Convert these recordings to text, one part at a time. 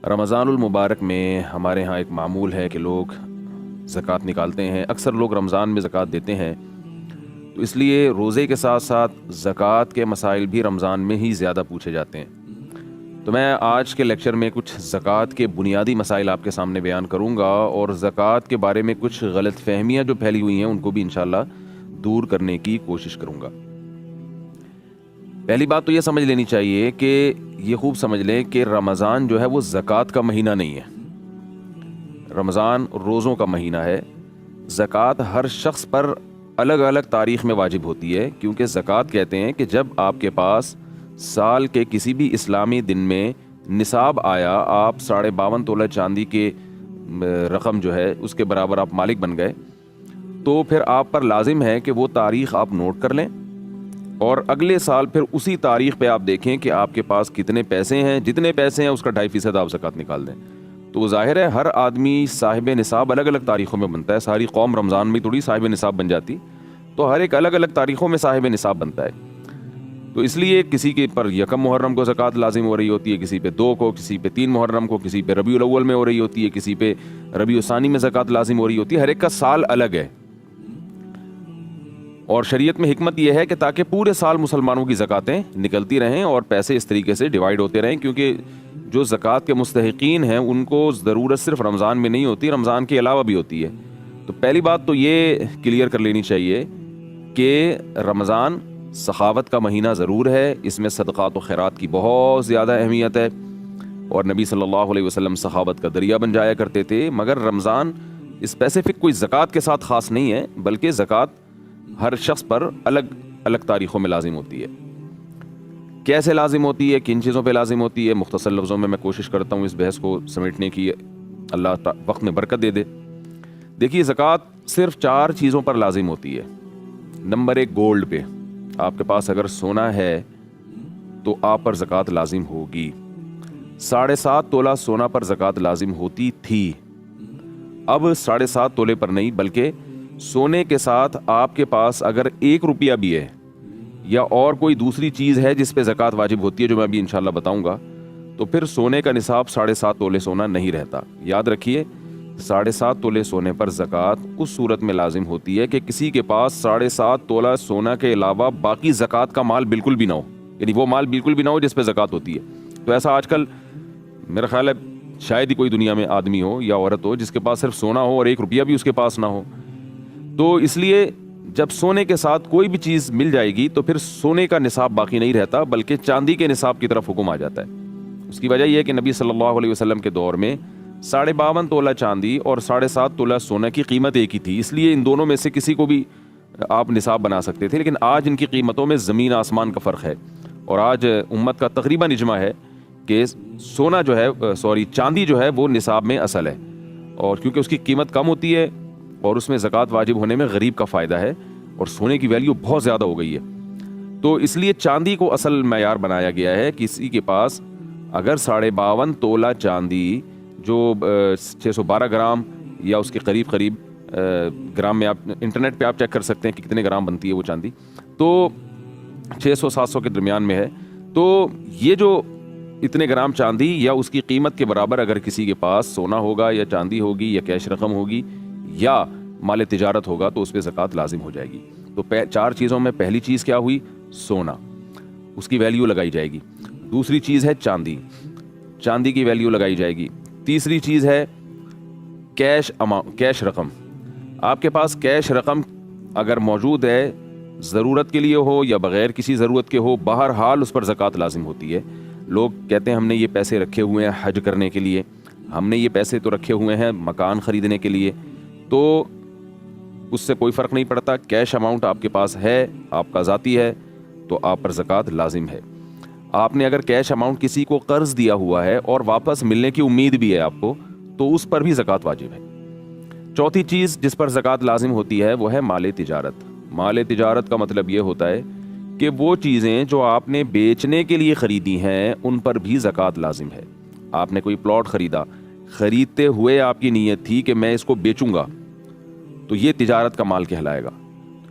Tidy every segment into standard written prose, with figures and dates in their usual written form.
رمضان المبارک میں ہمارے ہاں ایک معمول ہے کہ لوگ زکوٰۃ نکالتے ہیں. اکثر لوگ رمضان میں زکوٰۃ دیتے ہیں، تو اس لیے روزے کے ساتھ ساتھ زکوٰۃ کے مسائل بھی رمضان میں ہی زیادہ پوچھے جاتے ہیں. تو میں آج کے لیکچر میں کچھ زکوٰۃ کے بنیادی مسائل آپ کے سامنے بیان کروں گا، اور زکوٰۃ کے بارے میں کچھ غلط فہمیاں جو پھیلی ہوئی ہیں ان کو بھی انشاءاللہ دور کرنے کی کوشش کروں گا. پہلی بات تو یہ سمجھ لینی چاہیے کہ یہ خوب سمجھ لیں کہ رمضان جو ہے وہ زکوٰۃ کا مہینہ نہیں ہے. رمضان روزوں کا مہینہ ہے. زکوٰۃ ہر شخص پر الگ الگ تاریخ میں واجب ہوتی ہے، کیونکہ زکوٰۃ کہتے ہیں کہ جب آپ کے پاس سال کے کسی بھی اسلامی دن میں نصاب آیا، آپ 52.5 تولہ چاندی کے رقم جو ہے اس کے برابر آپ مالک بن گئے، تو پھر آپ پر لازم ہے کہ وہ تاریخ آپ نوٹ کر لیں، اور اگلے سال پھر اسی تاریخ پہ آپ دیکھیں کہ آپ کے پاس کتنے پیسے ہیں. جتنے پیسے ہیں اس کا 2.5% آپ زکوٰۃ نکال دیں. تو ظاہر ہے ہر آدمی صاحب نصاب الگ الگ تاریخوں میں بنتا ہے. ساری قوم رمضان میں تھوڑی صاحب نصاب بن جاتی، تو ہر ایک الگ الگ تاریخوں میں صاحب نصاب بنتا ہے. تو اس لیے کسی کے پر 1 محرم کو زکوٰۃ لازم ہو رہی ہوتی ہے، کسی پہ 2 کو، کسی پہ 3 محرم کو، کسی پہ ربیع الاول میں ہو رہی ہوتی ہے، کسی پہ ربیع الثانی میں زکوٰۃ لازم ہو رہی ہوتی ہے. ہر ایک کا سال الگ ہے، اور شریعت میں حکمت یہ ہے کہ تاکہ پورے سال مسلمانوں کی زکوٰتیں نکلتی رہیں اور پیسے اس طریقے سے ڈیوائیڈ ہوتے رہیں، کیونکہ جو زکوٰۃ کے مستحقین ہیں ان کو ضرورت صرف رمضان میں نہیں ہوتی، رمضان کے علاوہ بھی ہوتی ہے. تو پہلی بات تو یہ کلیئر کر لینی چاہیے کہ رمضان سخاوت کا مہینہ ضرور ہے، اس میں صدقات و خیرات کی بہت زیادہ اہمیت ہے، اور نبی صلی اللہ علیہ وسلم سخاوت کا دریا بن جایا کرتے تھے. مگر رمضان اسپیسیفک کوئی زکوٰۃ کے ساتھ خاص نہیں ہے، بلکہ زکوٰۃ ہر شخص پر الگ الگ تاریخوں میں لازم ہوتی ہے. کیسے لازم ہوتی ہے، کن چیزوں پہ لازم ہوتی ہے، مختصر لفظوں میں کوشش کرتا ہوں اس بحث کو سمیٹنے کی. اللہ وقت میں برکت دے دے. دیکھیے، زکوٰۃ صرف 4 چیزوں پر لازم ہوتی ہے. نمبر 1، گولڈ پہ. آپ کے پاس اگر سونا ہے تو آپ پر زکوٰۃ لازم ہوگی. 7.5 تولہ سونا پر زکوٰۃ لازم ہوتی تھی. اب 7.5 تولے پر نہیں، بلکہ سونے کے ساتھ آپ کے پاس اگر 1 روپیہ بھی ہے یا اور کوئی دوسری چیز ہے جس پہ زکوٰۃ واجب ہوتی ہے، جو میں ابھی انشاءاللہ بتاؤں گا، تو پھر سونے کا نصاب 7.5 تولے سونا نہیں رہتا. یاد رکھیے، 7.5 تولے سونے پر زکوٰۃ اس صورت میں لازم ہوتی ہے کہ کسی کے پاس 7.5 تولہ سونا کے علاوہ باقی زکوٰۃ کا مال بالکل بھی نہ ہو، یعنی وہ مال بالکل بھی نہ ہو جس پہ زکوٰۃ ہوتی ہے. تو ایسا آج کل میرا خیال ہے شاید ہی کوئی دنیا میں آدمی ہو یا عورت ہو جس کے پاس صرف سونا ہو اور 1 روپیہ بھی اس کے پاس نہ ہو. تو اس لیے جب سونے کے ساتھ کوئی بھی چیز مل جائے گی تو پھر سونے کا نصاب باقی نہیں رہتا، بلکہ چاندی کے نصاب کی طرف حکم آ جاتا ہے. اس کی وجہ یہ ہے کہ نبی صلی اللہ علیہ وسلم کے دور میں 52.5 تولہ چاندی اور 7.5 تولہ سونا کی قیمت ایک ہی تھی. اس لیے ان دونوں میں سے کسی کو بھی آپ نصاب بنا سکتے تھے، لیکن آج ان کی قیمتوں میں زمین آسمان کا فرق ہے. اور آج امت کا تقریباً اجماع ہے کہ سونا جو ہے چاندی جو ہے وہ نصاب میں اصل ہے، اور کیونکہ اس کی قیمت کم ہوتی ہے اور اس میں زکوٰۃ واجب ہونے میں غریب کا فائدہ ہے، اور سونے کی ویلیو بہت زیادہ ہو گئی ہے. تو اس لیے چاندی کو اصل معیار بنایا گیا ہے. کسی کے پاس اگر 52.5 تولہ چاندی جو 612 گرام یا اس کے قریب گرام میں، آپ انٹرنیٹ پہ آپ چیک کر سکتے ہیں کہ کتنے گرام بنتی ہے وہ چاندی، تو 600-700 کے درمیان میں ہے. تو یہ جو اتنے گرام چاندی یا اس کی قیمت کے برابر اگر کسی کے پاس سونا ہوگا یا چاندی ہوگی یا کیش رقم ہوگی یا مال تجارت ہوگا تو اس پہ زکوٰۃ لازم ہو جائے گی. تو 4 چیزوں میں پہلی چیز کیا ہوئی؟ سونا، اس کی ویلیو لگائی جائے گی. دوسری چیز ہے چاندی، چاندی کی ویلیو لگائی جائے گی. تیسری چیز ہے کیش رقم. آپ کے پاس کیش رقم اگر موجود ہے، ضرورت کے لیے ہو یا بغیر کسی ضرورت کے ہو، بہرحال اس پر زکوٰۃ لازم ہوتی ہے. لوگ کہتے ہیں ہم نے یہ پیسے رکھے ہوئے ہیں حج کرنے کے لیے، ہم نے یہ پیسے تو رکھے ہوئے ہیں مکان خریدنے کے لیے، تو اس سے کوئی فرق نہیں پڑتا. کیش اماؤنٹ آپ کے پاس ہے، آپ کا ذاتی ہے، تو آپ پر زکوٰۃ لازم ہے. آپ نے اگر کیش اماؤنٹ کسی کو قرض دیا ہوا ہے اور واپس ملنے کی امید بھی ہے آپ کو، تو اس پر بھی زکوٰۃ واجب ہے. چوتھی چیز جس پر زکوٰۃ لازم ہوتی ہے وہ ہے مال تجارت. مال تجارت کا مطلب یہ ہوتا ہے کہ وہ چیزیں جو آپ نے بیچنے کے لیے خریدی ہیں ان پر بھی زکوٰۃ لازم ہے. آپ نے کوئی پلاٹ خریدا، خریدتے ہوئے آپ کی نیت تھی کہ میں اس کو بیچوں گا، تو یہ تجارت کا مال کہلائے گا.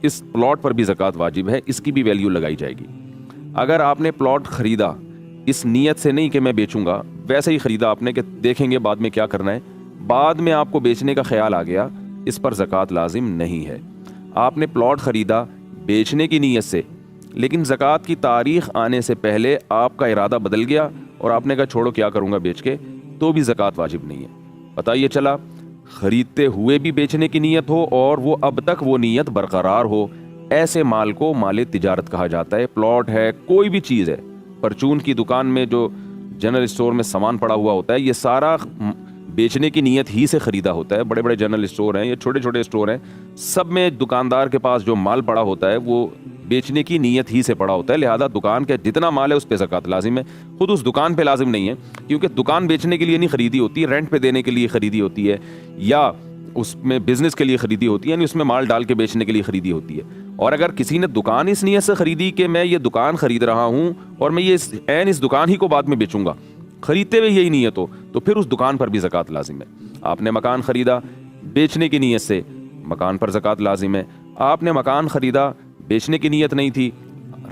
اس پلاٹ پر بھی زکوٰۃ واجب ہے، اس کی بھی ویلیو لگائی جائے گی. اگر آپ نے پلاٹ خریدا اس نیت سے نہیں کہ میں بیچوں گا، ویسے ہی خریدا آپ نے کہ دیکھیں گے بعد میں کیا کرنا ہے، بعد میں آپ کو بیچنے کا خیال آ گیا، اس پر زکوٰۃ لازم نہیں ہے۔ آپ نے پلاٹ خریدا بیچنے کی نیت سے، لیکن زکوٰۃ کی تاریخ آنے سے پہلے آپ کا ارادہ بدل گیا اور آپ نے کہا چھوڑو کیا کروں گا بیچ کے، تو بھی زکوٰۃ واجب نہیں ہے۔ پتہ یہ چلا خریدتے ہوئے بھی بیچنے کی نیت ہو اور وہ اب تک وہ نیت برقرار ہو، ایسے مال کو مال تجارت کہا جاتا ہے۔ پلاٹ ہے، کوئی بھی چیز ہے، پرچون کی دکان میں جو جنرل اسٹور میں سامان پڑا ہوا ہوتا ہے، یہ سارا بیچنے کی نیت ہی سے خریدا ہوتا ہے۔ بڑے بڑے جنرل اسٹور ہیں یا چھوٹے چھوٹے اسٹور ہیں، سب میں دکاندار کے پاس جو مال پڑا ہوتا ہے وہ بیچنے کی نیت ہی سے پڑا ہوتا ہے، لہذا دکان کے جتنا مال ہے اس پہ زکوٰۃ لازم ہے۔ خود اس دکان پہ لازم نہیں ہے، کیونکہ دکان بیچنے کے لیے نہیں خریدی ہوتی، رینٹ پہ دینے کے لیے خریدی ہوتی ہے، یا اس میں بزنس کے لیے خریدی ہوتی ہے، یعنی اس میں مال ڈال کے بیچنے کے لیے خریدی ہوتی ہے۔ اور اگر کسی نے دکان اس نیت سے خریدی کہ میں یہ دکان خرید رہا ہوں اور میں یہ اس دکان ہی کو بعد میں بیچوں گا، خریدتے ہوئے یہی نیت ہو، تو پھر اس دکان پر بھی زکوٰۃ لازم ہے۔ آپ نے مکان خریدا بیچنے کی نیت سے، مکان پر زکوٰۃ لازم ہے۔ آپ نے مکان خریدا بیچنے کی نیت نہیں تھی،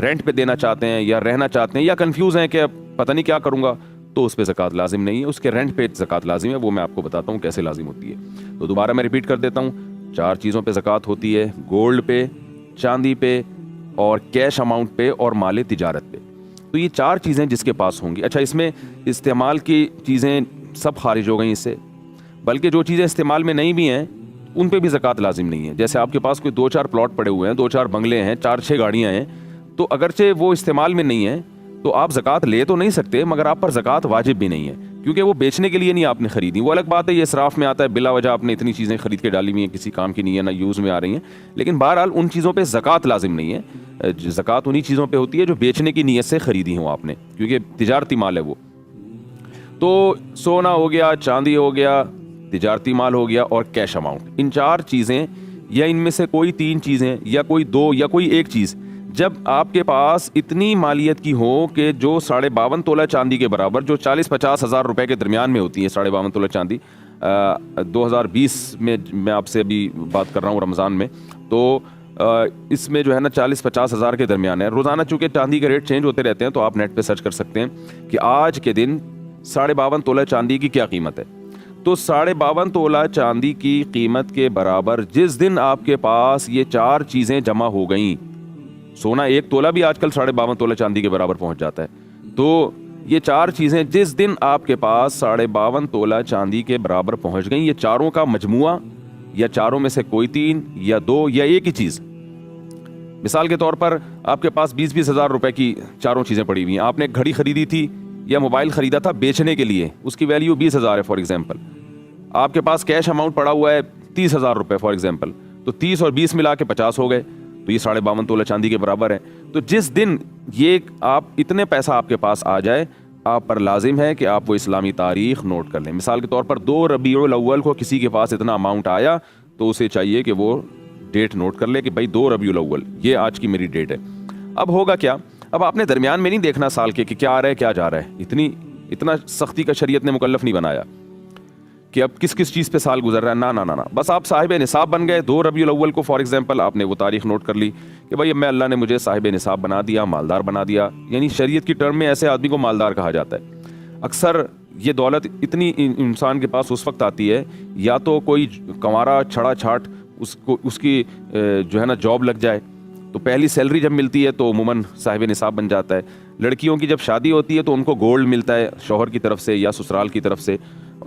رینٹ پہ دینا چاہتے ہیں یا رہنا چاہتے ہیں یا کنفیوز ہیں کہ اب پتہ نہیں کیا کروں گا، تو اس پہ زکوٰۃ لازم نہیں ہے، اس کے رینٹ پہ زکوٰۃ لازم ہے۔ وہ میں آپ کو بتاتا ہوں کیسے لازم ہوتی ہے۔ تو دوبارہ میں ریپیٹ کر دیتا ہوں، 4 چیزوں پہ زکوٰۃ ہوتی ہے: گولڈ پہ، چاندی پہ، اور کیش اماؤنٹ پہ، اور مال تجارت پہ۔ تو یہ 4 چیزیں جس کے پاس ہوں گی۔ اچھا، اس میں استعمال کی چیزیں سب خارج ہو گئیں اس سے، بلکہ جو چیزیں استعمال میں نہیں بھی ہیں ان پہ بھی زکوٰۃ لازم نہیں ہے۔ جیسے آپ کے پاس کوئی 2-4 پلاٹ پڑے ہوئے ہیں، 2-4 بنگلے ہیں، 4-6 گاڑیاں ہیں، تو اگرچہ وہ استعمال میں نہیں ہیں تو آپ زکوٰۃ لے تو نہیں سکتے، مگر آپ پر زکوٰۃ واجب بھی نہیں ہے، کیونکہ وہ بیچنے کے لیے نہیں آپ نے خریدی۔ وہ الگ بات ہے، یہ اسراف میں آتا ہے، بلا وجہ آپ نے اتنی چیزیں خرید کے ڈالی ہوئی ہیں، کسی کام کی نہیں ہے، نہ یوز میں آ رہی ہیں، لیکن بہرحال ان چیزوں پہ زکوٰۃ لازم نہیں ہے۔ زکوٰۃ انہی چیزوں پہ ہوتی ہے جو بیچنے کی نیت سے خریدی ہوں آپ نے، کیونکہ تجارتی مال ہے وہ۔ تو سونا ہو گیا، چاندی ہو گیا، تجارتی مال ہو گیا، اور کیش اماؤنٹ، ان 4 چیزیں یا ان میں سے کوئی 3 چیزیں یا کوئی 2 یا کوئی ایک چیز جب آپ کے پاس اتنی مالیت کی ہو کہ جو 52.5 تولہ چاندی کے برابر، جو 40-50 ہزار روپے کے درمیان میں ہوتی ہے 52.5 تولہ چاندی، 2020 میں میں آپ سے ابھی بات کر رہا ہوں رمضان میں، تو اس میں جو ہے نا 40-50 ہزار کے درمیان ہے۔ روزانہ چونکہ چاندی کے ریٹ چینج ہوتے رہتے ہیں تو آپ نیٹ پہ سرچ کر سکتے ہیں کہ آج کے دن 52.5 تولہ چاندی کی کیا قیمت ہے۔ تو 52.5 تولہ چاندی کی قیمت کے برابر جس دن آپ کے پاس یہ 4 چیزیں جمع ہو گئیں، سونا 1 تولہ بھی آج کل 52.5 تولہ چاندی کے برابر پہنچ جاتا ہے، تو یہ 4 چیزیں جس دن آپ کے پاس 52.5 تولہ چاندی کے برابر پہنچ گئیں، یہ چاروں کا مجموعہ یا چاروں میں سے کوئی 3 یا 2 یا ایک ہی چیز، مثال کے طور پر آپ کے پاس 20-20 ہزار روپے کی چاروں چیزیں پڑی ہوئی ہیں، آپ نے ایک گھڑی خریدی تھی یا موبائل خریدا تھا بیچنے کے لیے، اس کی ویلیو 20 ہزار ہے فار ایگزامپل، آپ کے پاس کیش اماؤنٹ پڑا ہوا ہے 30 ہزار روپے فار ایگزامپل، تو 30 اور 20 ملا کے 50 ہو گئے، تو یہ 52.5 تولہ چاندی کے برابر ہے۔ تو جس دن یہ آپ اتنے پیسہ آپ کے پاس آ جائے، آپ پر لازم ہے کہ آپ وہ اسلامی تاریخ نوٹ کر لیں۔ مثال کے طور پر 2 ربیع الاول کو کسی کے پاس اتنا اماؤنٹ آیا تو اسے چاہیے کہ وہ ڈیٹ نوٹ کر لے کہ بھائی 2 ربیع الاول یہ آج کی میری ڈیٹ ہے۔ اب ہوگا کیا، اب آپ نے درمیان میں نہیں دیکھنا سال کے کہ کیا آ رہا ہے کیا جا رہا ہے، اتنا سختی کا شریعت نے مکلف نہیں بنایا کہ اب کس چیز پہ سال گزر رہا ہے، نہ، بس آپ صاحب نصاب بن گئے 2 ربیع الاول کو فار ایگزامپل، آپ نے وہ تاریخ نوٹ کر لی کہ بھائی اب میں اللہ نے مجھے صاحب نصاب بنا دیا، مالدار بنا دیا، یعنی شریعت کی ٹرم میں ایسے آدمی کو مالدار کہا جاتا ہے۔ اکثر یہ دولت اتنی انسان کے پاس اس وقت آتی ہے یا تو کوئی کنوارا چھڑا چھاٹ اس کی جو ہے نا جاب لگ جائے، تو پہلی سیلری جب ملتی ہے تو عموماً صاحب نصاب بن جاتا ہے۔ لڑکیوں کی جب شادی ہوتی ہے تو ان کو گولڈ ملتا ہے شوہر کی طرف سے یا سسرال کی طرف سے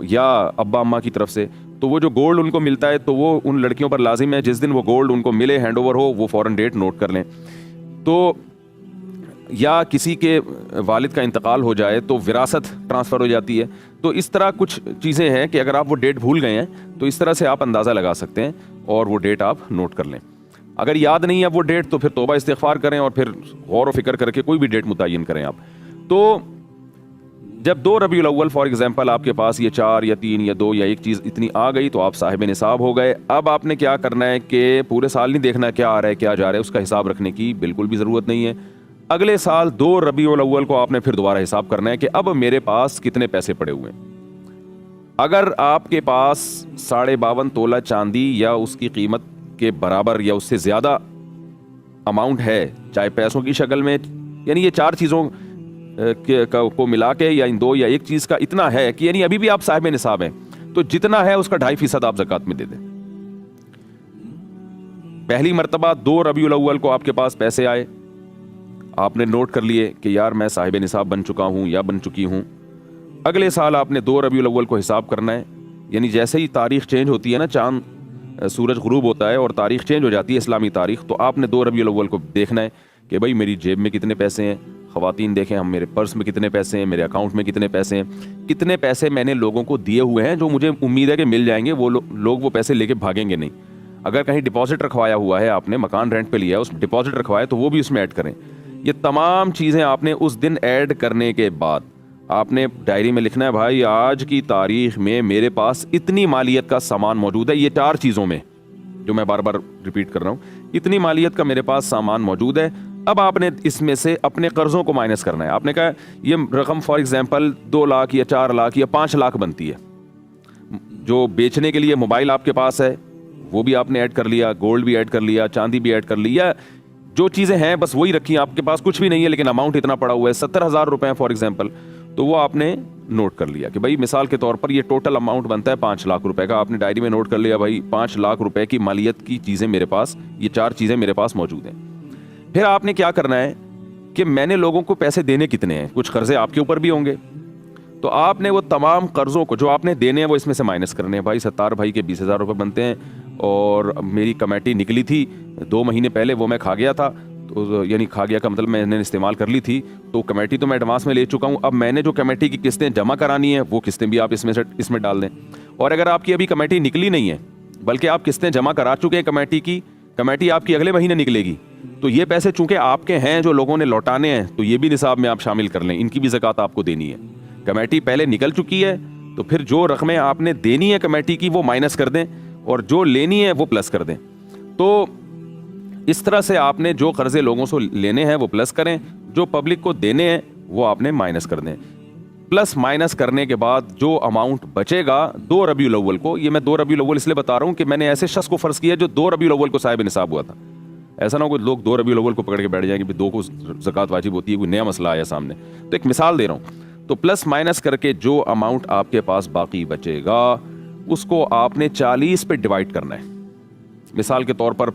یا ابا اماں کی طرف سے، تو وہ جو گولڈ ان کو ملتا ہے تو وہ ان لڑکیوں پر لازم ہے جس دن وہ گولڈ ان کو ملے، ہینڈ اوور ہو، وہ فوراً ڈیٹ نوٹ کر لیں۔ تو یا کسی کے والد کا انتقال ہو جائے تو وراثت ٹرانسفر ہو جاتی ہے۔ تو اس طرح کچھ چیزیں ہیں کہ اگر آپ وہ ڈیٹ بھول گئے ہیں تو اس طرح سے آپ اندازہ لگا سکتے ہیں اور وہ ڈیٹ آپ نوٹ کر لیں۔ اگر یاد نہیں ہے وہ ڈیٹ تو پھر توبہ استغفار کریں اور پھر غور و فکر کر کے کوئی بھی ڈیٹ متعین کریں آپ۔ تو جب 2 ربیع الاول فار ایگزامپل آپ کے پاس یہ 4 یا 3 یا 2 یا ایک چیز اتنی آ گئی تو آپ صاحب نصاب ہو گئے۔ اب آپ نے کیا کرنا ہے کہ پورے سال نہیں دیکھنا کیا آ رہا ہے کیا جا رہا ہے، اس کا حساب رکھنے کی بالکل بھی ضرورت نہیں ہے۔ اگلے سال 2 ربیع الاول کو آپ نے پھر دوبارہ حساب کرنا ہے کہ اب میرے پاس کتنے پیسے پڑے ہوئے ہیں۔ اگر آپ کے پاس 52.5 تولہ چاندی یا اس کی قیمت کے برابر یا اس سے زیادہ اماؤنٹ ہے، چاہے پیسوں کی شکل میں، یعنی یہ 4 چیزوں کو ملا کے یا ان دو یا ایک چیز کا اتنا ہے کہ یعنی ابھی بھی آپ صاحب نصاب ہیں تو جتنا ہے اس کا 2.5% آپ زکوٰۃ میں دے دیں. پہلی مرتبہ 2 ربیع الاول کو آپ کے پاس پیسے آئے, آپ نے نوٹ کر لیے کہ یار میں صاحب نصاب بن چکا ہوں یا بن چکی ہوں. اگلے سال آپ نے 2 ربیع الاول کو حساب کرنا ہے, یعنی جیسے ہی تاریخ چینج ہوتی ہے نا, چاند سورج غروب ہوتا ہے اور تاریخ چینج ہو جاتی ہے اسلامی تاریخ, تو آپ نے 2 ربیع الاول کو دیکھنا ہے کہ بھائی میری جیب میں کتنے پیسے ہیں. خواتین دیکھیں ہم, میرے پرس میں کتنے پیسے ہیں, میرے اکاؤنٹ میں کتنے پیسے ہیں, کتنے پیسے میں نے لوگوں کو دیے ہوئے ہیں جو مجھے امید ہے کہ مل جائیں گے, وہ لوگ وہ پیسے لے کے بھاگیں گے نہیں. اگر کہیں ڈپازٹ رکھوایا ہوا ہے, آپ نے مکان رینٹ پہ لیا ہے, اس ڈپازٹ رکھوایا تو وہ بھی اس میں ایڈ کریں. یہ تمام چیزیں آپ نے اس دن ایڈ کرنے کے بعد آپ نے ڈائری میں لکھنا ہے بھائی آج کی تاریخ میں میرے پاس اتنی مالیت کا سامان موجود ہے. یہ 4 چیزوں میں جو میں بار بار ریپیٹ کر رہا ہوں, اتنی مالیت کا میرے پاس سامان موجود ہے. اب آپ نے اس میں سے اپنے قرضوں کو مائنس کرنا ہے. آپ نے کہا یہ رقم فار ایگزامپل 2 لاکھ یا 4 لاکھ یا 5 لاکھ بنتی ہے. جو بیچنے کے لیے موبائل آپ کے پاس ہے وہ بھی آپ نے ایڈ کر لیا, گولڈ بھی ایڈ کر لیا, چاندی بھی ایڈ کر لیا, جو چیزیں ہیں بس وہی رکھی ہیں. آپ کے پاس کچھ بھی نہیں ہے لیکن اماؤنٹ اتنا پڑا ہوا ہے 70,000 روپے فار ایگزامپل, تو وہ آپ نے نوٹ کر لیا کہ بھائی مثال کے طور پر یہ ٹوٹل اماؤنٹ بنتا ہے 5 لاکھ روپے کا. آپ نے ڈائری میں نوٹ کر لیا بھائی 5 لاکھ روپے کی مالیت کی چیزیں میرے پاس, یہ 4 چیزیں میرے پاس موجود ہیں. پھر آپ نے کیا کرنا ہے کہ میں نے لوگوں کو پیسے دینے کتنے ہیں, کچھ قرضے آپ کے اوپر بھی ہوں گے, تو آپ نے وہ تمام قرضوں کو جو آپ نے دینے ہیں وہ اس میں سے مائنس کرنے ہیں. بھائی 70 بھائی کے 20,000 روپے بنتے ہیں اور میری کمیٹی نکلی تھی 2 مہینے پہلے, وہ میں کھا گیا تھا, تو یعنی کھا گیا کا مطلب میں نے استعمال کر لی تھی, تو کمیٹی تو میں ایڈوانس میں لے چکا ہوں. اب میں نے جو کمیٹی کی قسطیں جمع کرانی ہیں وہ قسطیں بھی آپ اس میں ڈال دیں. اور اگر آپ کی ابھی کمیٹی نکلی نہیں ہے بلکہ آپ قسطیں جمع کرا چکے ہیں کمیٹی کی, کمیٹی آپ کی اگلے مہینے نکلے گی, تو یہ پیسے چونکہ آپ کے ہیں جو لوگوں نے لوٹانے ہیں تو یہ بھی نصاب میں آپ شامل کر لیں, ان کی بھی زکوٰۃ آپ کو دینی ہے. کمیٹی پہلے نکل چکی ہے تو پھر جو رقمیں آپ نے دینی ہے کمیٹی کی وہ مائنس کر دیں اور جو لینی ہے وہ پلس کر دیں. تو اس طرح سے آپ نے جو قرضے لوگوں سے لینے ہیں وہ پلس کریں, جو پبلک کو دینے ہیں وہ آپ نے مائنس کر دیں. پلس مائنس کرنے کے بعد جو اماؤنٹ بچے گا 2 ربیع الاول کو, یہ میں 2 ربیع الاول اس لیے بتا رہا ہوں کہ میں نے ایسے شخص کو فرض کیا جو 2 ربیع الاول کو صاحب نصاب ہوا تھا. ایسا نہ ہو کہ لوگ 2 ربیع الاول کو پکڑ کے بیٹھ جائیں کہ 2 کو زکوٰۃ واجب ہوتی ہے, کوئی نیا مسئلہ آیا سامنے. تو ایک مثال دے رہا ہوں. تو پلس مائنس کر کے جو اماؤنٹ آپ کے پاس باقی بچے گا اس کو آپ نے 40 پہ ڈیوائڈ کرنا ہے. مثال کے طور پر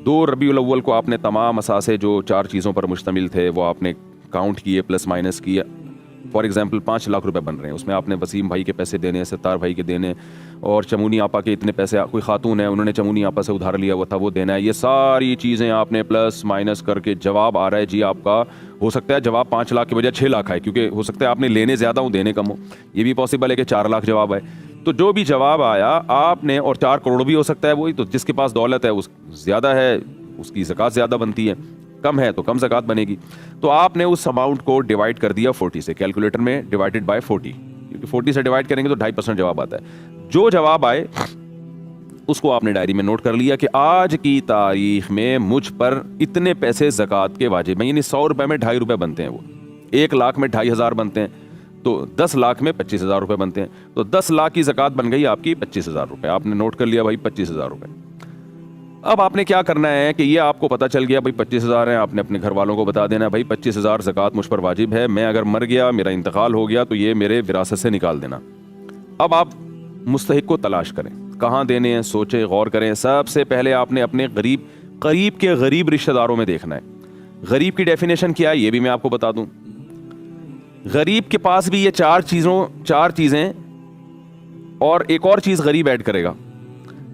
2 ربیع الاول کو آپ نے تمام اثاثے جو 4 چیزوں پر مشتمل تھے وہ آپ نے کاؤنٹ کیے, پلس مائنس کیے. فار ایگزامپل 5 لاکھ روپے بن رہے ہیں, اس میں آپ نے وسیم بھائی کے پیسے دینے ہیں, 70 بھائی کے دینے, اور چمونی آپا کے اتنے پیسے, کوئی خاتون ہے انہوں نے چمونی آپا سے ادھار لیا ہوا تھا وہ دینا ہے. یہ ساری چیزیں آپ نے پلس مائنس کر کے جواب آ رہا ہے جی آپ کا, ہو سکتا ہے جواب 5 لاکھ کی بجائے 6 لاکھ آئے, کیونکہ ہو سکتا ہے آپ نے لینے زیادہ ہوں دینے کم ہو. یہ بھی پاسبل ہے کہ 4 لاکھ جواب آئے. تو جو بھی جواب آیا آپ نے, اور 4 کروڑ بھی ہو سکتا ہے, وہی تو جس کے پاس دولت ہے اس زیادہ ہے اس کی زکوٰۃ زیادہ بنتی ہے, کم ہے تو کم زکوٰۃ بنے گی. تو آپ نے اس اماؤنٹ کو ڈیوائڈ کر دیا 40 سے, کیلکولیٹر میں ڈیوائڈڈ بائی 40, کیونکہ 40 سے ڈیوائڈ کریں گے تو 2.5% جواب آتا ہے. جو جواب آئے اس کو آپ نے ڈائری میں نوٹ کر لیا کہ آج کی تاریخ میں مجھ پر اتنے پیسے زکوٰۃ کے واجب ہیں, یعنی 100 روپے میں 2.5 روپے بنتے ہیں, وہ 1 لاکھ میں 2.5 بنتے ہیں, تو 10 لاکھ میں 25,000 روپے بنتے ہیں. تو 10 لاکھ کی زکوٰۃ بن گئی آپ کی 25,000 روپے. آپ نے نوٹ کر لیا بھائی 25,000 روپے. اب آپ نے کیا کرنا ہے کہ یہ آپ کو پتہ چل گیا بھائی 25,000 ہیں, آپ نے اپنے گھر والوں کو بتا دینا بھائی 25,000 زکوٰۃ مجھ پر واجب ہے, میں اگر مر گیا, میرا انتقال ہو گیا تو یہ میرے وراثت سے نکال دینا. اب آپ مستحق کو تلاش کریں, کہاں دینے ہیں, سوچیں, غور کریں. سب سے پہلے آپ نے اپنے قریب کے غریب رشتہ داروں میں دیکھنا ہے. غریب کی ڈیفینیشن کیا ہے یہ بھی میں آپ کو بتا دوں. غریب کے پاس بھی یہ 4 چیزیں اور ایک اور چیز غریب ایڈ کرے گا,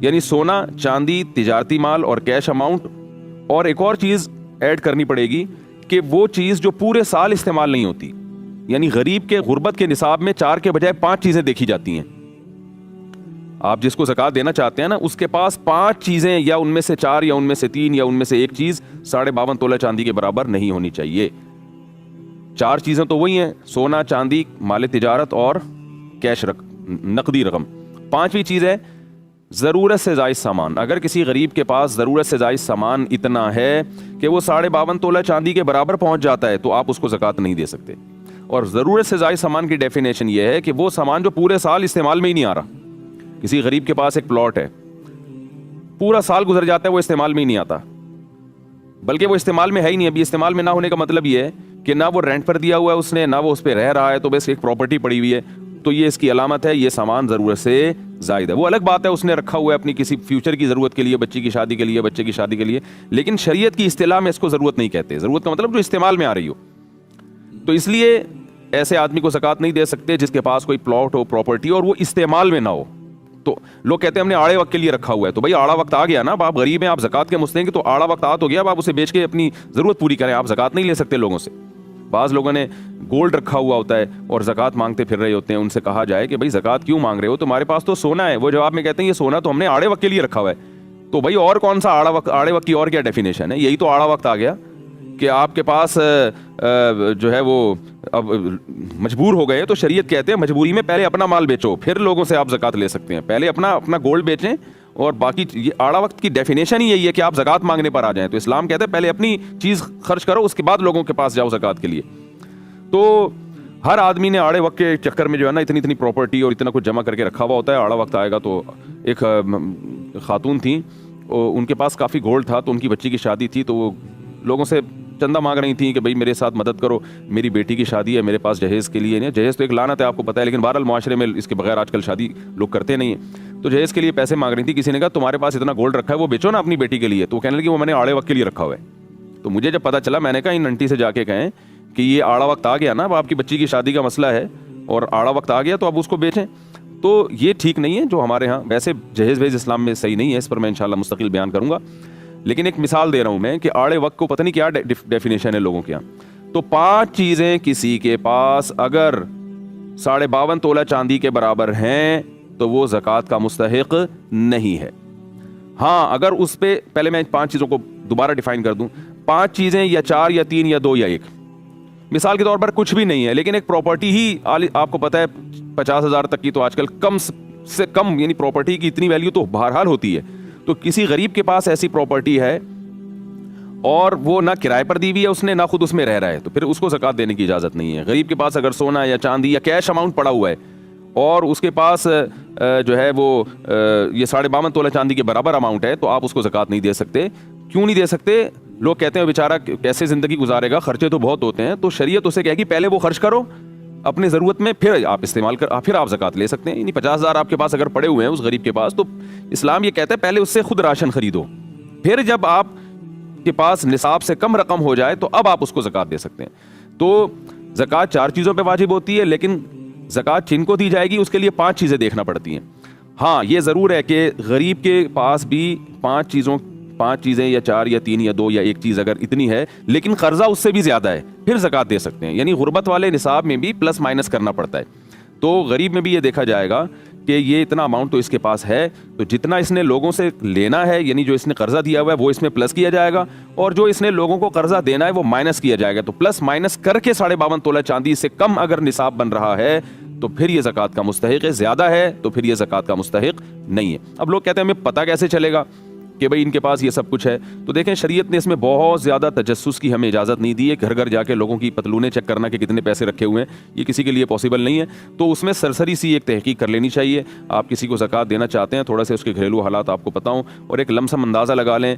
یعنی سونا, چاندی, تجارتی مال اور کیش اماؤنٹ, اور ایک اور چیز ایڈ کرنی پڑے گی کہ وہ چیز جو پورے سال استعمال نہیں ہوتی. یعنی غریب کے غربت کے نصاب میں 4 کے بجائے 5 چیزیں دیکھی جاتی ہیں. آپ جس کو زکوٰۃ دینا چاہتے ہیں نا اس کے پاس 5 چیزیں, یا ان میں سے 4 یا ان میں سے 3 یا ان میں سے ایک چیز 52.5 تولہ چاندی کے برابر نہیں ہونی چاہیے. 4 چیزیں تو وہی ہیں, سونا, چاندی, مال تجارت اور کیش نقدی رقم. 5ویں چیز ہے ضرورت سے زائد سامان. اگر کسی غریب کے پاس ضرورت سے زائد سامان اتنا ہے کہ وہ 52.5 تولہ چاندی کے برابر پہنچ جاتا ہے تو آپ اس کو زکوٰۃ نہیں دے سکتے. اور ضرورت سے زائد سامان کی ڈیفینیشن یہ ہے کہ وہ سامان جو پورے سال استعمال میں ہی نہیں آ رہا. کسی غریب کے پاس ایک پلاٹ ہے, پورا سال گزر جاتا ہے وہ استعمال میں ہی نہیں آتا, بلکہ وہ استعمال میں ہے ہی نہیں. ابھی استعمال میں نہ ہونے کا مطلب یہ ہے کہ نہ وہ رینٹ پر دیا ہوا ہے اس نے، نہ وہ اس پہ رہ رہا ہے، تو بس ایک پراپرٹی پڑی ہوئی ہے، تو یہ اس کی علامت ہے یہ سامان ضرورت سے زائد ہے۔ وہ الگ بات ہے اس نے رکھا ہوا ہے اپنی کسی فیوچر کی ضرورت کے لیے، بچی کی شادی کے لیے، بچے کی شادی کے لیے، لیکن شریعت کی اصطلاح میں اس کو ضرورت نہیں کہتے۔ ضرورت کا مطلب جو استعمال میں آ رہی ہو۔ تو اس لیے ایسے آدمی کو زکوٰۃ نہیں دے سکتے جس کے پاس کوئی پلاٹ ہو، پراپرٹی، اور وہ استعمال میں نہ ہو۔ تو لوگ کہتے ہیں ہم نے آڑے وقت کے لیے رکھا ہوا ہے، تو بھائی آڑا وقت آ گیا نا، اب آپ غریب ہیں، آپ زکوٰۃ کے مستحق ہیں، تو آڑا وقت آ تو گیا، اب آپ اسے بیچ کے اپنی ضرورت پوری کریں، آپ زکوٰۃ نہیں لے سکتے لوگوں سے۔ بعض لوگوں نے گولڈ رکھا ہوا ہوتا ہے اور زکوٰۃ مانگتے پھر رہے ہوتے ہیں، ان سے کہا جائے کہ بھائی زکوٰۃ کیوں مانگ رہے ہو، تمہارے پاس تو سونا ہے۔ وہ جواب میں کہتے ہیں یہ سونا تو ہم نے آڑے وقت کے لیے رکھا ہوا ہے۔ تو بھائی اور کون سا آڑے وقت کی اور کیا ڈیفینیشن ہے؟ یہی تو آڑا وقت آ گیا کہ آپ کے پاس جو ہے وہ اب مجبور ہو گئے، تو شریعت کہتے ہیں مجبوری میں پہلے اپنا مال بیچو، پھر لوگوں سے آپ زکوٰۃ لے سکتے ہیں۔ پہلے اپنا گولڈ بیچیں، اور باقی یہ آڑا وقت کی ڈیفینیشن ہی یہی ہے کہ آپ زکوٰۃ مانگنے پر آ جائیں۔ تو اسلام کہتے ہیں پہلے اپنی چیز خرچ کرو، اس کے بعد لوگوں کے پاس جاؤ زکوٰۃ کے لیے۔ تو ہر آدمی نے آڑے وقت کے چکر میں جو ہے نا اتنی پراپرٹی اور اتنا کچھ جمع کر کے رکھا ہوا ہوتا ہے۔ آڑا وقت آئے گا تو ایک خاتون تھیں، ان کے پاس کافی گولڈ تھا، تو ان کی بچی کی شادی تھی، تو وہ لوگوں سے چندہ مانگ رہی تھیں کہ بھائی میرے ساتھ مدد کرو، میری بیٹی کی شادی ہے، میرے پاس جہیز کے لیے نہیں۔ جہیز تو ایک لعنت ہے، آپ کو پتہ ہے، لیکن بہرحال معاشرے میں اس کے بغیر آج کل شادی لوگ کرتے نہیں ہیں۔ تو جہیز کے لیے پیسے مانگ رہی تھی، کسی نے کہا تمہارے پاس اتنا گولڈ رکھا ہے وہ بیچو نا اپنی بیٹی کے لیے۔ تو وہ کہنے لگی وہ میں نے آڑے وقت کے لیے رکھا ہوا ہے۔ تو مجھے جب پتہ چلا، میں نے کہا ان آنٹی سے جا کے کہیں کہ یہ آڑا وقت آ گیا نا، اب آپ کی بچی کی شادی کا مسئلہ ہے اور آڑا وقت آ گیا تو اب اس کو بیچیں۔ تو یہ ٹھیک نہیں ہے جو ہمارے ہاں، ویسے جہیز ویز اسلام میں صحیح نہیں ہے، اس پر میں انشاءاللہ مستقل بیان کروں گا، لیکن ایک مثال دے رہا ہوں میں کہ آڑے وقت کو پتہ نہیں کیا ڈیفینیشن ہے لوگوں کے یہاں۔ تو 5 چیزیں کسی کے پاس اگر 52.5 تولہ چاندی کے برابر ہیں تو وہ زکوٰۃ کا مستحق نہیں ہے۔ ہاں اگر اس پہ، پہلے میں 5 چیزوں کو دوبارہ ڈیفائن کر دوں، 5 چیزیں یا 4 یا 3 یا 2 یا 1، مثال کے طور پر کچھ بھی نہیں ہے، لیکن ایک پراپرٹی ہی آپ کو پتہ ہے 50,000 تک کی تو آج کل کم سے کم، یعنی پراپرٹی کی اتنی ویلیو تو بہرحال ہوتی ہے۔ تو کسی غریب کے پاس ایسی پراپرٹی ہے اور وہ نہ کرائے پر دی ہوئی ہے اس نے، نہ خود اس میں رہ رہا ہے، تو پھر اس کو زکوٰۃ دینے کی اجازت نہیں ہے۔ غریب کے پاس اگر سونا یا چاندی یا کیش اماؤنٹ پڑا ہوا ہے اور اس کے پاس جو ہے وہ یہ 52.5 تولہ چاندی کے برابر اماؤنٹ ہے، تو آپ اس کو زکوٰۃ نہیں دے سکتے۔ کیوں نہیں دے سکتے؟ لوگ کہتے ہیں بیچارہ کیسے زندگی گزارے گا، خرچے تو بہت ہوتے ہیں۔ تو شریعت اسے کہے گی پہلے وہ خرچ کرو اپنی ضرورت میں، پھر آپ استعمال پھر آپ زکوٰۃ لے سکتے ہیں۔ یعنی 50,000 آپ کے پاس اگر پڑے ہوئے ہیں اس غریب کے پاس، تو اسلام یہ کہتا ہے پہلے اس سے خود راشن خریدو، پھر جب آپ کے پاس نصاب سے کم رقم ہو جائے تو اب آپ اس کو زکوٰۃ دے سکتے ہیں۔ تو زکوٰۃ 4 چیزوں پہ واجب ہوتی ہے، لیکن زکوٰۃ جن کو دی جائے گی اس کے لیے 5 چیزیں دیکھنا پڑتی ہیں۔ ہاں یہ ضرور ہے کہ غریب کے پاس بھی 5 چیزیں یا 4 یا 3 یا 2 یا 1 چیز اگر اتنی ہے، لیکن قرضہ اس سے بھی زیادہ ہے، پھر زکوٰۃ دے سکتے ہیں۔ یعنی غربت والے نصاب میں بھی پلس مائنس کرنا پڑتا ہے۔ تو غریب میں بھی یہ دیکھا جائے گا کہ یہ اتنا اماؤنٹ تو اس کے پاس ہے، تو جتنا اس نے لوگوں سے لینا ہے، یعنی جو اس نے قرضہ دیا ہوا ہے وہ اس میں پلس کیا جائے گا، اور جو اس نے لوگوں کو قرضہ دینا ہے وہ مائنس کیا جائے گا۔ تو پلس مائنس کر کے 52.5 تولہ چاندی سے کم اگر نصاب بن رہا ہے تو پھر یہ زکوٰۃ کا مستحق ہے، زیادہ ہے تو پھر یہ زکوٰۃ کا مستحق نہیں ہے۔ اب لوگ کہتے ہیں ہمیں پتہ کیسے چلے گا کہ بھئی ان کے پاس یہ سب کچھ ہے؟ تو دیکھیں شریعت نے اس میں بہت زیادہ تجسس کی ہمیں اجازت نہیں دی ہے، گھر گھر جا کے لوگوں کی پتلونیں چیک کرنا کہ کتنے پیسے رکھے ہوئے ہیں، یہ کسی کے لیے پاسبل نہیں ہے۔ تو اس میں سرسری سی ایک تحقیق کر لینی چاہیے۔ آپ کسی کو زکوٰۃ دینا چاہتے ہیں، تھوڑا سے اس کے گھریلو حالات آپ کو پتہ ہوں، اور ایک لمسم اندازہ لگا لیں،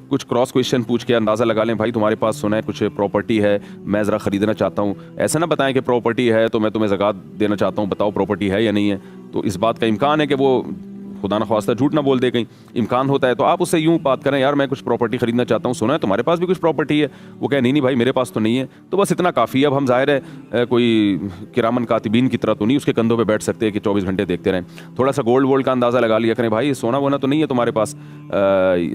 کچھ کراس کویشچن پوچھ کے اندازہ لگا لیں، بھائی تمہارے پاس سنا ہے کچھ پراپرٹی ہے، میں ذرا خریدنا چاہتا ہوں۔ ایسا نہ بتائیں کہ پراپرٹی ہے تو میں تمہیں زکوٰۃ دینا چاہتا ہوں، بتاؤ پراپرٹی ہے یا نہیں ہے۔ تو اس بات کا امکان ہے کہ وہ خدا نخواستہ جھوٹ نہ بول دے، کہیں امکان ہوتا ہے، تو آپ اس سے یوں بات کریں، یار میں کچھ پراپرٹی خریدنا چاہتا ہوں، سنا ہے تمہارے پاس بھی کچھ پراپرٹی ہے؟ وہ کہے نہیں بھائی میرے پاس تو نہیں ہے۔ تو بس اتنا کافی ہے۔ اب ہم ظاہر ہے کوئی کرامن کاتبین کی طرح تو نہیں اس کے کندھوں پہ بیٹھ سکتے کہ 24 گھنٹے دیکھتے رہیں۔ تھوڑا سا گولڈ کا اندازہ لگا لیا کریں، بھائی سونا وونا تو نہیں ہے تمہارے پاس؟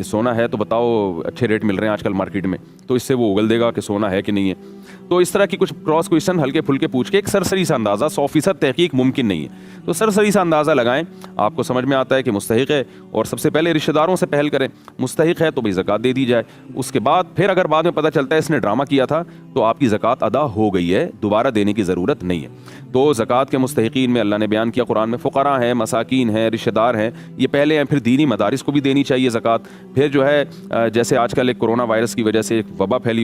سونا ہے تو بتاؤ، اچھے ریٹ مل رہے ہیں آج کل مارکیٹ میں، تو اس سے وہ اگل دے گا کہ سونا ہے کہ نہیں ہے۔ تو اس طرح کی کچھ کراس کویشچن ہلکے پھلکے پوچھ کے ایک سرسری سا اندازہ، 100% تحقیق ممکن نہیں ہے، تو سرسری سا اندازہ لگائیں، آپ کو سمجھ میں آتا ہے کہ مستحق ہے، اور سب سے پہلے رشتہ داروں سے پہل کریں، مستحق ہے تو بھائی زکوٰۃ دے دی جائے۔ اس کے بعد پھر اگر بعد میں پتہ چلتا ہے اس نے ڈرامہ کیا تھا تو آپ کی زکوٰۃ ادا ہو گئی ہے، دوبارہ دینے کی ضرورت نہیں ہے۔ تو زکوٰۃ کے مستحقین میں اللہ نے بیان کیا قرآن میں، فقراء ہیں، مساکین ہیں، رشتہ دار ہیں، یہ پہلے ہیں۔ پھر دینی مدارس کو بھی دینی چاہیے زکوٰۃ۔ پھر جو ہے جیسے آج کل ایک کرونا وائرس کی وجہ سے ایک وبا پھیلی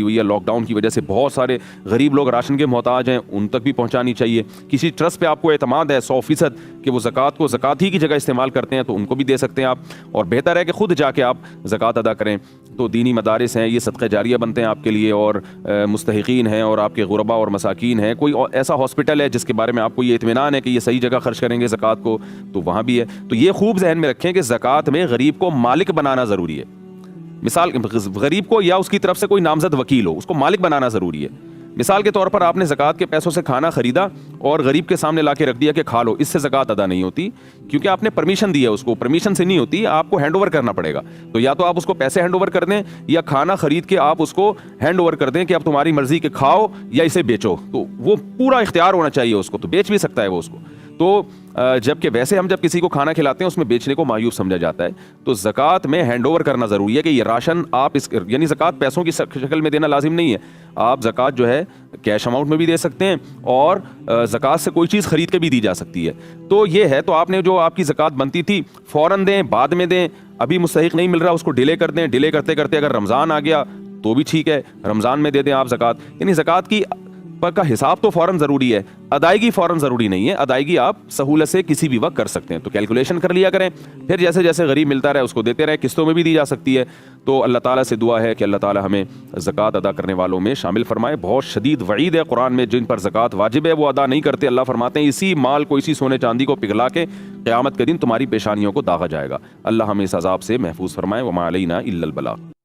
ہوئی ہے، لاک ڈاؤن کی وجہ سے جیسے بہت سارے غریب لوگ راشن کے محتاج ہیں ان تک بھی پہنچانی چاہیے. کسی ٹرسٹ پہ آپ کو اعتماد ہے 100% کہ وہ زکوٰۃ کو زکوٰۃ ہی کی جگہ استعمال کرتے ہیں تو ان کو بھی دے سکتے ہیں آپ, اور بہتر ہے کہ خود جا کے آپ زکوٰۃ ادا کریں. تو دینی مدارس ہیں, یہ صدقہ جاریہ بنتے ہیں آپ کے لیے, اور مستحقین ہیں اور آپ کے غربا اور مساکین ہیں. کوئی ایسا ہاسپٹل ہے جس کے بارے میں آپ کو یہ اطمینان ہے کہ یہ صحیح جگہ خرچ کریں گے زکوٰۃ کو, تو وہاں بھی ہے. تو یہ خوب ذہن میں رکھیں کہ زکوٰۃ میں غریب کو مالک بنانا ضروری ہے. مثال غریب کو یا اس کی طرف سے کوئی نامزد وکیل ہو, اس کو مالک بنانا ضروری ہے. مثال کے طور پر آپ نے زکوٰۃ کے پیسوں سے کھانا خریدا اور غریب کے سامنے لا کے رکھ دیا کہ کھا لو, اس سے زکوٰۃ ادا نہیں ہوتی, کیونکہ آپ نے پرمیشن دی ہے اس کو. پرمیشن سے نہیں ہوتی, آپ کو ہینڈ اوور کرنا پڑے گا. تو یا تو آپ اس کو پیسے ہینڈ اوور کر دیں یا کھانا خرید کے آپ اس کو ہینڈ اوور کر دیں کہ اب تمہاری مرضی کہ کھاؤ یا اسے بیچو. تو وہ پورا اختیار ہونا چاہیے اس کو, تو بیچ بھی سکتا ہے وہ اس کو. تو جبکہ ویسے ہم جب کسی کو کھانا کھلاتے ہیں اس میں بیچنے کو معیوب سمجھا جاتا ہے. تو زکوٰۃ میں ہینڈ اوور کرنا ضروری ہے کہ یہ راشن آپ یعنی زکوٰۃ پیسوں کی شکل میں دینا لازم نہیں ہے. آپ زکوٰۃ جو ہے کیش اماؤنٹ میں بھی دے سکتے ہیں اور زکوٰۃ سے کوئی چیز خرید کے بھی دی جا سکتی ہے. تو یہ ہے, تو آپ نے جو آپ کی زکوٰۃ بنتی تھی فوراً دیں, بعد میں دیں, ابھی مستحق نہیں مل رہا اس کو ڈیلے کر دیں. ڈیلے کرتے کرتے اگر رمضان آ گیا تو بھی ٹھیک ہے, رمضان میں دے دیں آپ زکوٰۃ. یعنی زکوٰۃ کی کا حساب تو فوراً ضروری ہے, ادائیگی فوراً ضروری نہیں ہے. ادائیگی آپ سہولت سے کسی بھی وقت کر سکتے ہیں. تو کیلکولیشن کر لیا کریں, پھر جیسے جیسے غریب ملتا رہے اس کو دیتے رہے. قسطوں میں بھی دی جا سکتی ہے. تو اللہ تعالیٰ سے دعا ہے کہ اللہ تعالیٰ ہمیں زکوٰۃ ادا کرنے والوں میں شامل فرمائے. بہت شدید وعید ہے قرآن میں جن پر زکوٰۃ واجب ہے وہ ادا نہیں کرتے. اللہ فرماتے ہیں اسی مال کو, اسی سونے چاندی کو پگھلا کے قیامت کے دن تمہاری پیشانیوں کو داغا جائے گا. اللہ ہمیں اس عذاب سے محفوظ فرمائے. وما علینا الا البلاغ.